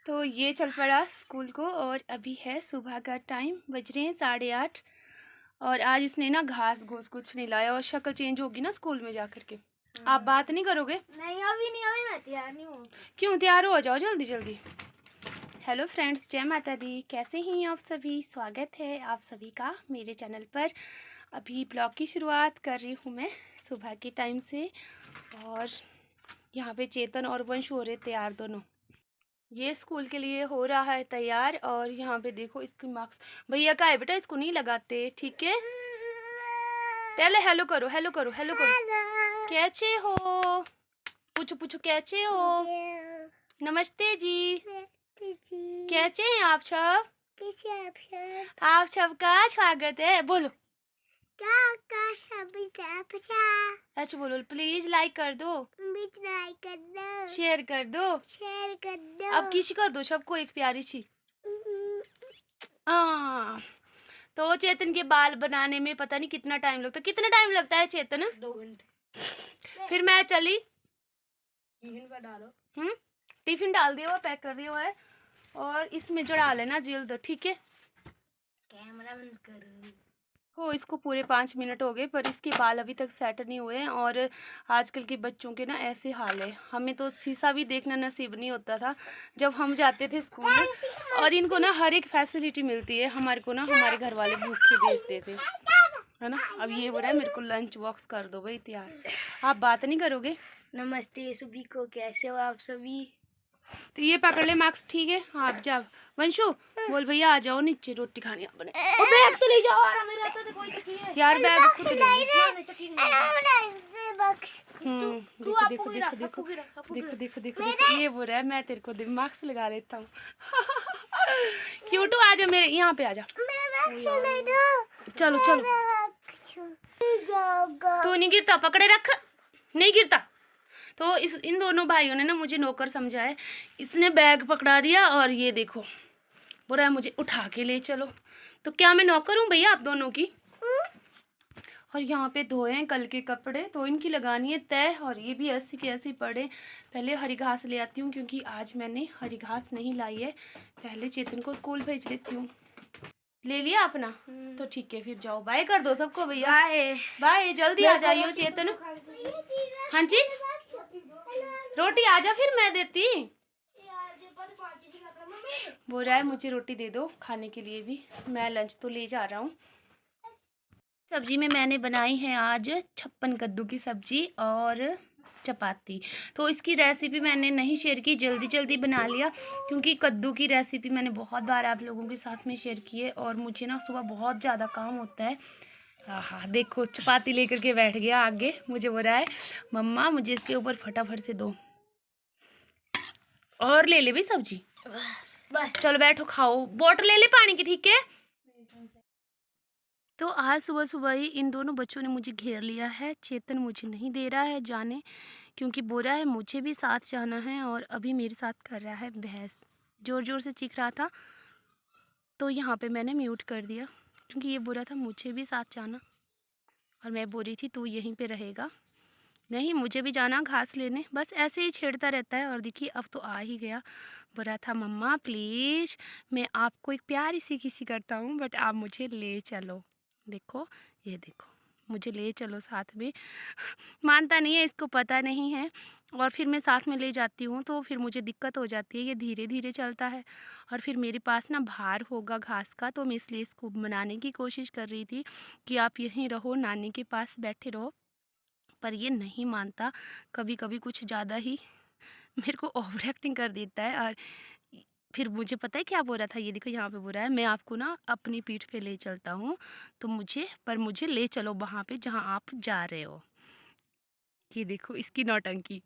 तो ये चल पड़ा स्कूल को और अभी है सुबह का टाइम, बज रहे हैं 8:30। और आज इसने ना घास घूस कुछ नहीं लाया और शक्ल चेंज होगी ना स्कूल में जाकर के। आप बात नहीं करोगे? नहीं अभी नहीं, अभी मैं तैयार नहीं हूँ। क्यों? तैयार हो जाओ जल्दी जल्दी। हेलो फ्रेंड्स, जय माता दी। कैसे हैं आप सभी? स्वागत है आप सभी का मेरे चैनल पर। अभी ब्लॉग की शुरुआत कर रही हूँ मैं सुबह के टाइम से। और यहाँ पे चेतन और वंश हो रहे तैयार दोनों। ये स्कूल के लिए हो रहा है तैयार। और यहाँ पे देखो इसकी मार्क्स भैया का है बेटा, इसको नहीं लगाते, ठीक है? पहले हेलो करो, हेलो करो, हेलो करो। कैसे हो? पूछो पूछो, कैसे हो? नमस्ते जी। कैसे हैं आप सब? आप सबका स्वागत है। बोलो अच्छा, बोलो प्लीज लाइक कर दो, शेयर कर दो, अब किसी कर दो सबको एक प्यारी सी। तो चेतन के बाल बनाने में पता नहीं कितना टाइम लगता है। कितना टाइम लगता है चेतन? 2 घंटे। फिर मैं चली। टिफिन पर डालो। टिफिन डाल दिया हुआ, पैक कर दिया हुआ है। और इसमें जड़ा लेना जल्द, ठीक है? कैमरा बंद करो। हो इसको पूरे 5 मिनट हो गए पर इसके बाल अभी तक सेट नहीं हुए हैं। और आजकल के बच्चों के ना ऐसे हाल है। हमें तो शीशा भी देखना नसीब नहीं होता था जब हम जाते थे स्कूल में। और इनको ना हर एक फैसिलिटी मिलती है, हमारे को ना हमारे घर वाले भूखे भेजते थे, है ना? अब ये बोला है मेरे को लंच बॉक्स कर दो भाई तैयार। आप बात नहीं करोगे? नमस्ते सभी को, कैसे हो आप सभी? तो ये पकड़ ले मार्क्स, ठीक है? हाँ अब जा वंशु, बोल भैया आ जाओ नीचे रोटी खानी अपने। ओ बैग तो ले जाओ, और मेरे हाथ में कोई चक्की है यार बैग खुद ले। देखो देखो देखो देखो देखो देखो देखो देखो ये बोल रहा है मैं तेरे को मार्क्स लगा लेता हूँ। क्यूटू आ जा मेरे यहाँ पे, आ जा। चलो चलो, तू नहीं गिरता, पकड़े रख, नहीं गिरता। तो इन दोनों भाइयों ने ना मुझे नौकर समझा है। इसने बैग पकड़ा दिया और ये देखो बोल रहा है मुझे उठा के ले चलो। तो क्या मैं नौकर हूँ भैया आप दोनों की? और यहाँ पे धोए हैं कल के कपड़े, तो इनकी लगानी है तय। और ये भी ऐसी के ऐसी पड़े। पहले हरी घास ले आती हूँ क्योंकि आज मैंने हरी घास नहीं लाई है। पहले चेतन को स्कूल भेज लेती हूँ। ले लिया अपना? तो ठीक है फिर जाओ, बाय कर दो सबको भैया। बाय बाय, जल्दी आ जाइयो चेतन। हाँ जी, रोटी आ जा फिर मैं देती। बोल रहा है मुझे रोटी दे दो खाने के लिए भी, मैं लंच तो ले जा रहा हूँ। सब्जी में मैंने बनाई है आज 56 कद्दू की सब्जी और चपाती। तो इसकी रेसिपी मैंने नहीं शेयर की, जल्दी जल्दी बना लिया क्योंकि कद्दू की रेसिपी मैंने बहुत बार आप लोगों के साथ में शेयर की है। और मुझे ना सुबह बहुत ज़्यादा काम होता है। हाँ देखो चपाती लेकर के बैठ गया आगे, मुझे बोल रहा है मम्मा मुझे इसके ऊपर फटाफट से दो। और ले ले भी सब्जी, चलो बैठो खाओ, बोतल ले ले पानी की, ठीक है? तो आज सुबह सुबह ही इन दोनों बच्चों ने मुझे घेर लिया है। चेतन मुझे नहीं दे रहा है जाने क्योंकि बोल रहा है मुझे भी साथ जाना है। और अभी मेरे साथ कर रहा है बहस, ज़ोर ज़ोर से चीख रहा था। तो यहाँ पे मैंने म्यूट कर दिया क्योंकि ये बोल रहा था मुझे भी साथ जाना। और मैं बोल रही थी तू यहीं पे रहेगा। नहीं मुझे भी जाना घास लेने, बस ऐसे ही छेड़ता रहता है। और देखिए अब तो आ ही गया। बोल रहा था मम्मा प्लीज़ मैं आपको एक प्यारी सी किसी करता हूँ बट आप मुझे ले चलो। देखो ये देखो मुझे ले चलो साथ में। मानता नहीं है, इसको पता नहीं है। और फिर मैं साथ में ले जाती हूँ तो फिर मुझे दिक्कत हो जाती है, ये धीरे धीरे चलता है। और फिर मेरे पास ना भार होगा घास का, तो मैं इसलिए इसको मनाने की कोशिश कर रही थी कि आप यहीं रहो, नानी के पास बैठे रहो। पर ये नहीं मानता, कभी कभी कुछ ज़्यादा ही मेरे को ओवर एक्टिंग कर देता है। और फिर मुझे पता है क्या बोल रहा था, ये देखो यहाँ पे बोल रहा है मैं आपको ना अपनी पीठ पे ले चलता हूँ तो मुझे ले चलो वहाँ पे जहाँ आप जा रहे हो। ये देखो इसकी नौटंकी।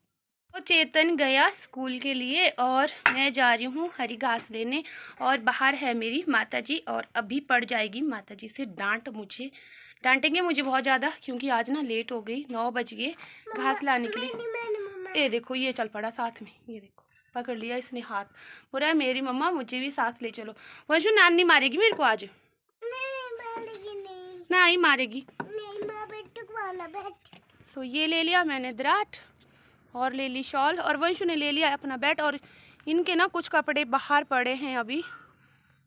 तो चेतन गया स्कूल के लिए और मैं जा रही हूँ हरी घास लेने। और बाहर है मेरी माताजी और अभी पड़ जाएगी माताजी से डांट, मुझे डांटेंगे मुझे बहुत ज़्यादा क्योंकि आज ना लेट हो गई, 9 बज गए घास लाने के लिए। ये देखो ये चल पड़ा साथ में, ये देखो पकड़ लिया इसने हाथ। बोल रहा है मेरी मम्मा मुझे भी साथ ले चलो। वंशु नानी मारेगी मेरे को आज? नहीं मारेगी। तो ये ले लिया मैंने दराट और ले ली शॉल और वंशु ने ले लिया अपना बैट। और इनके ना कुछ कपड़े बाहर पड़े हैं अभी,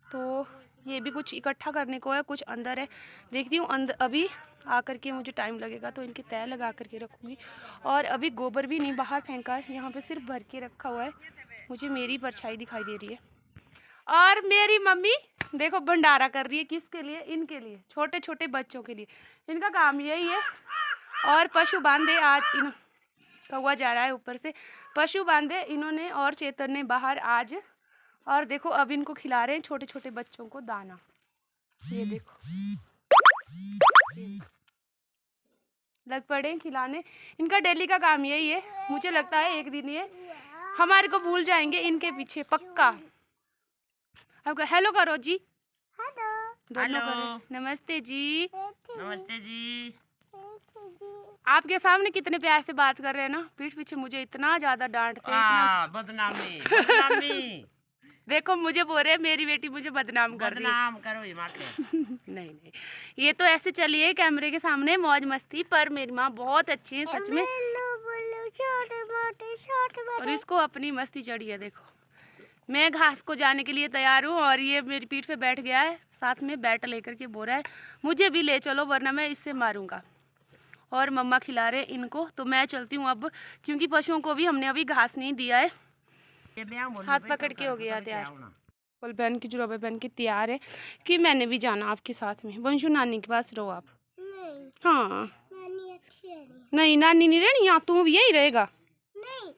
तो ये भी कुछ इकट्ठा करने को है, कुछ अंदर है। देखती हूँ अंदर, अभी आकर के मुझे टाइम लगेगा तो इनके तय लगा करके रखूँगी। और अभी गोबर भी नहीं बाहर फेंका है, यहाँ पे सिर्फ भर के रखा हुआ है। मुझे मेरी परछाई दिखाई दे रही है। और मेरी मम्मी देखो भंडारा कर रही है, किसके लिए? इनके लिए, छोटे छोटे बच्चों के लिए। इनका काम यही है। और पशु बांधे आज इन, कौवा जा रहा है ऊपर से। पशु बांधे इन्होंने और चेतन ने बाहर आज। और देखो अब इनको खिला रहे हैं छोटे छोटे बच्चों को दाना। ये देखो लग पड़े हैं खिलाने। इनका डेली का काम यही है। मुझे लगता है एक दिन ये हमारे को भूल जाएंगे इनके पीछे पक्का। अब हेलो करो जी, दोनों करो। नमस्ते जी। नमस्ते जी। आपके सामने कितने प्यार से बात कर रहे हैं ना, पीठ पीछे मुझे इतना ज्यादा डांटते हैं, इतना। बदनामी बदनामी। देखो मुझे बोल रहे हैं मेरी बेटी मुझे बदनाम कर रही है। बदनाम करो ये माँ के। नहीं नहीं, ये तो ऐसे चलिए कैमरे के सामने मौज मस्ती, पर मेरी माँ बहुत अच्छी है सच में। और इसको अपनी मस्ती चढ़ी है। देखो मैं घास को जाने के लिए तैयार हूँ और ये मेरी पीठ पे बैठ गया है, साथ में बैट लेकर के बोल रहा है मुझे भी ले चलो वरना मैं इससे मारूंगा। और मम्मा खिला रहे इनको, तो मैं चलती हूँ अब, क्योंकि पशुओं को भी हमने अभी घास नहीं दिया है। हाथ पकड़ के हो गया तैयार, फुल पहन की जुराबे पहन के तैयार है कि मैंने भी जाना आपके साथ में। वंशु नानी के पास रहो आप। नहीं, हाँ नानी अच्छी है। नहीं, नानी नहीं रहनी यहाँ, तू भी यहीं रहेगा। नहीं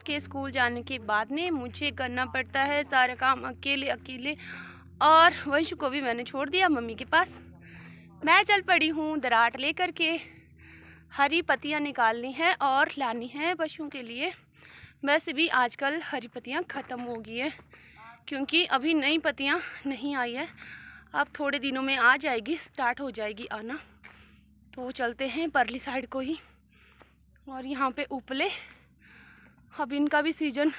के स्कूल जाने के बाद में मुझे करना पड़ता है सारा काम अकेले अकेले। और वंशु को भी मैंने छोड़ दिया मम्मी के पास। मैं चल पड़ी हूँ दराट लेकर के, हरी पत्तियाँ निकालनी है और लानी है पशुओं के लिए। वैसे भी आजकल हरी पत्तियाँ ख़त्म हो गई है, क्योंकि अभी नई पत्तियाँ नहीं आई है। अब थोड़े दिनों में आ जाएगी, स्टार्ट हो जाएगी आना। तो चलते हैं परली साइड को ही। और यहाँ पे उपले, अब इनका भी सीज़न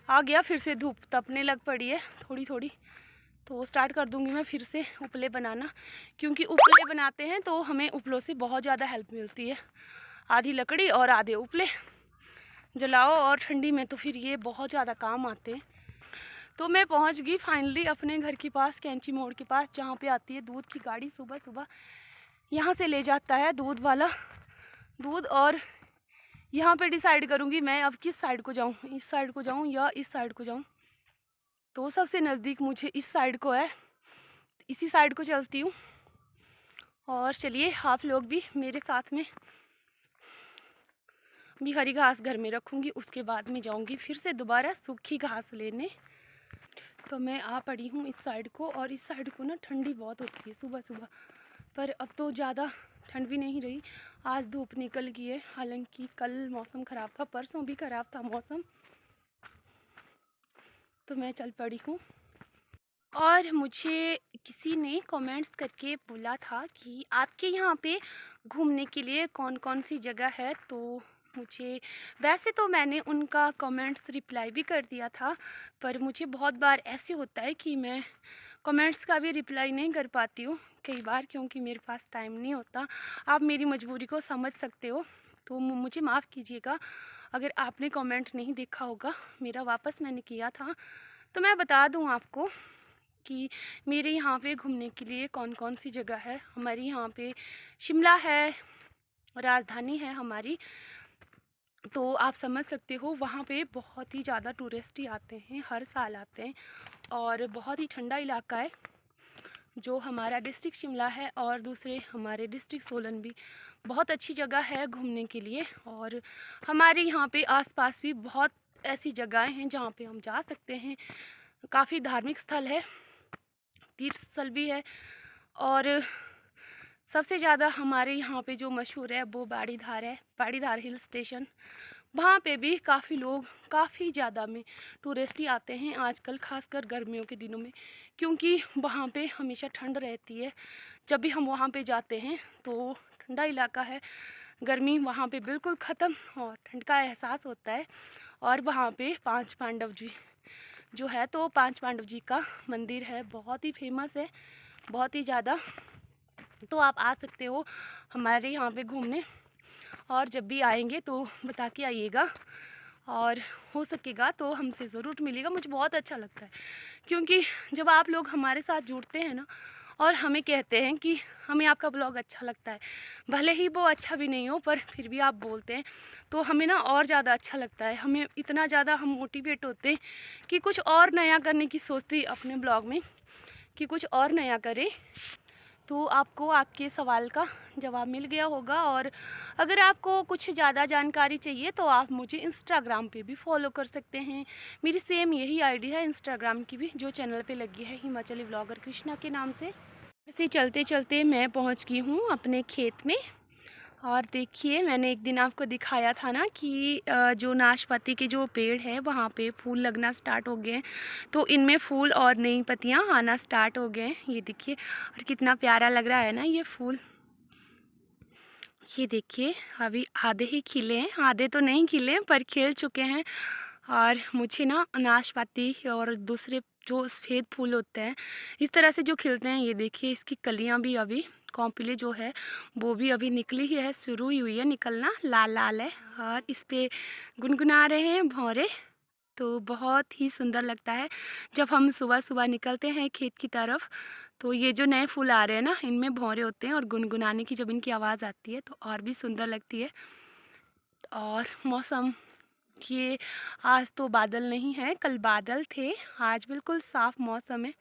आ गया, फिर से धूप तपने लग पड़ी है थोड़ी थोड़ी, तो स्टार्ट कर दूंगी मैं फिर से उपले बनाना। क्योंकि उपले बनाते हैं तो हमें उपलों से बहुत ज़्यादा हेल्प मिलती है। आधी लकड़ी और आधे उपले जलाओ, और ठंडी में तो फिर ये बहुत ज़्यादा काम आते हैं। तो मैं पहुंच गई फाइनली अपने घर के पास, कैंची मोड़ के पास, जहाँ पे आती है दूध की गाड़ी। सुबह सुबह यहाँ से ले जाता है दूध वाला दूध। और यहाँ पे डिसाइड करूँगी मैं अब किस साइड को जाऊँ, इस साइड को जाऊँ या इस साइड को जाऊँ। तो सबसे नज़दीक मुझे इस साइड को है, इसी साइड को चलती हूँ। और चलिए आप लोग भी मेरे साथ में। भी हरी घास घर में रखूँगी, उसके बाद में जाऊँगी फिर से दोबारा सूखी घास लेने। तो मैं आ पड़ी हूँ इस साइड को, और इस साइड को ना ठंडी बहुत होती है सुबह सुबह, पर अब तो ज़्यादा ठंड भी नहीं रही। आज धूप निकल गई है, हालांकि कल मौसम ख़राब था, परसों भी ख़राब था मौसम। तो मैं चल पड़ी हूँ। और मुझे किसी ने कमेंट्स करके बोला था कि आपके यहाँ पे घूमने के लिए कौन कौन सी जगह है। तो मुझे, वैसे तो मैंने उनका कमेंट्स रिप्लाई भी कर दिया था, पर मुझे बहुत बार ऐसे होता है कि मैं कमेंट्स का भी रिप्लाई नहीं कर पाती हूँ कई बार, क्योंकि मेरे पास टाइम नहीं होता। आप मेरी मजबूरी को समझ सकते हो, तो मुझे माफ़ कीजिएगा अगर आपने कमेंट नहीं देखा होगा मेरा। वापस मैंने किया था, तो मैं बता दूँ आपको कि मेरे यहाँ पे घूमने के लिए कौन कौन सी जगह है। हमारे यहाँ पे शिमला है, राजधानी है हमारी, तो आप समझ सकते हो वहाँ पे बहुत ही ज़्यादा टूरिस्ट ही आते हैं, हर साल आते हैं। और बहुत ही ठंडा इलाका है जो हमारा डिस्ट्रिक्ट शिमला है, और दूसरे हमारे डिस्ट्रिक्ट सोलन भी बहुत अच्छी जगह है घूमने के लिए। और हमारे यहाँ पे आसपास भी बहुत ऐसी जगहें हैं जहाँ पे हम जा सकते हैं। काफ़ी धार्मिक स्थल है, तीर्थ स्थल भी है। और सबसे ज़्यादा हमारे यहाँ पे जो मशहूर है वो बाड़ीधार है, बाड़ीधार हिल स्टेशन। वहाँ पे भी काफ़ी लोग, काफ़ी ज़्यादा में टूरिस्ट ही आते हैं आजकल, खासकर गर्मियों के दिनों में, क्योंकि वहाँ पे हमेशा ठंड रहती है। जब भी हम वहाँ पे जाते हैं तो ठंडा इलाका है, गर्मी वहाँ पे बिल्कुल ख़त्म और ठंड का एहसास होता है। और वहाँ पे पांच पांडव जी जो है, तो पांच पांडव जी का मंदिर है, बहुत ही फेमस है, बहुत ही ज़्यादा। तो आप आ सकते हो हमारे यहाँ पे घूमने, और जब भी आएंगे तो बता के आइएगा। और हो सकेगा तो हमसे ज़रूर मिलिएगा। मुझे बहुत अच्छा लगता है, क्योंकि जब आप लोग हमारे साथ जुड़ते हैं ना और हमें कहते हैं कि हमें आपका ब्लॉग अच्छा लगता है, भले ही वो अच्छा भी नहीं हो पर फिर भी आप बोलते हैं, तो हमें ना और ज़्यादा अच्छा लगता है। हमें इतना ज़्यादा हम मोटिवेट होते हैं कि कुछ और नया करने की सोचते अपने ब्लॉग में कि कुछ और नया करें। तो आपको आपके सवाल का जवाब मिल गया होगा। और अगर आपको कुछ ज़्यादा जानकारी चाहिए तो आप मुझे इंस्टाग्राम पे भी फॉलो कर सकते हैं। मेरी सेम यही आईडी है इंस्टाग्राम की भी, जो चैनल पे लगी है हिमाचली व्लॉगर कृष्णा के नाम से। ऐसे चलते चलते मैं पहुंच गई हूँ अपने खेत में। और देखिए, मैंने एक दिन आपको दिखाया था ना कि जो नाशपाती के जो पेड़ है वहाँ पे फूल लगना स्टार्ट हो गए हैं, तो इनमें फूल और नई पत्तियाँ आना स्टार्ट हो गए हैं। ये देखिए, और कितना प्यारा लग रहा है ना ये फूल। ये देखिए, अभी आधे ही खिले हैं, आधे तो नहीं खिले हैं पर खिल चुके हैं। और मुझे ना नाशपाती और दूसरे जो सफ़ेद फूल होते हैं इस तरह से जो खिलते हैं, ये देखिए इसकी कलियां भी अभी कॉम्पिले जो है वो भी अभी निकली ही है, शुरू ही हुई है निकलना, लाल लाल है और इस पे गुनगुना रहे हैं भौरे। तो बहुत ही सुंदर लगता है जब हम सुबह सुबह निकलते हैं खेत की तरफ, तो ये जो नए फूल आ रहे हैं ना इनमें भौरे होते हैं और गुनगुनाने की जब इनकी आवाज़ आती है तो और भी सुंदर लगती है। और मौसम, ये आज तो बादल नहीं है, कल बादल थे, आज बिल्कुल साफ़ मौसम है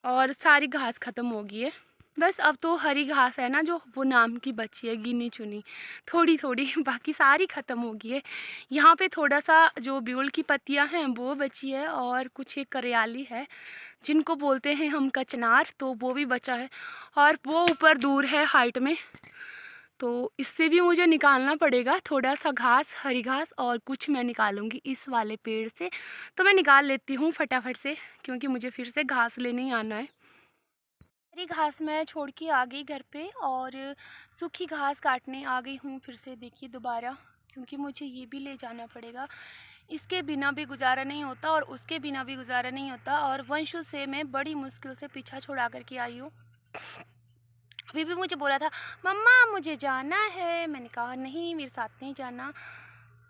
और सारी घास ख़त्म हो गई है। बस अब तो हरी घास है ना जो वो नाम की बची है, गिनी चुनी थोड़ी थोड़ी, बाकी सारी ख़त्म हो गई है। यहाँ पे थोड़ा सा जो ब्यूल की पत्तियाँ हैं वो बची है और कुछ एक करियाली है जिनको बोलते हैं हम कचनार, तो वो भी बचा है। और वो ऊपर दूर है हाइट में, तो इससे भी मुझे निकालना पड़ेगा थोड़ा सा घास, हरी घास, और कुछ मैं निकालूंगी इस वाले पेड़ से। तो मैं निकाल लेती हूँ फटाफट से, क्योंकि मुझे फिर से घास लेने ही आना है। हरी घास मैं छोड़ के आ गई घर पे और सूखी घास काटने आ गई हूँ फिर से, देखिए दोबारा, क्योंकि मुझे ये भी ले जाना पड़ेगा। इसके बिना भी गुजारा नहीं होता और उसके बिना भी गुजारा नहीं होता। और वंशु से मैं बड़ी मुश्किल से पीछा छुड़ा करके आई हूँ। अभी भी मुझे बोला था मम्मा मुझे जाना है, मैंने कहा नहीं मेरे साथ नहीं जाना।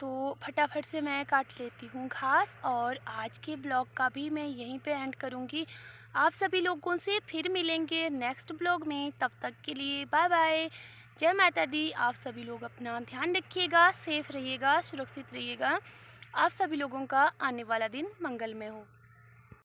तो फटाफट से मैं काट लेती हूँ घास और आज के ब्लॉग का भी मैं यहीं पे एंड करूँगी। आप सभी लोगों से फिर मिलेंगे नेक्स्ट ब्लॉग में, तब तक के लिए बाय बाय, जय माता दी। आप सभी लोग अपना ध्यान रखिएगा, सेफ रहिएगा, सुरक्षित रहिएगा। आप सभी लोगों का आने वाला दिन मंगलमय हो।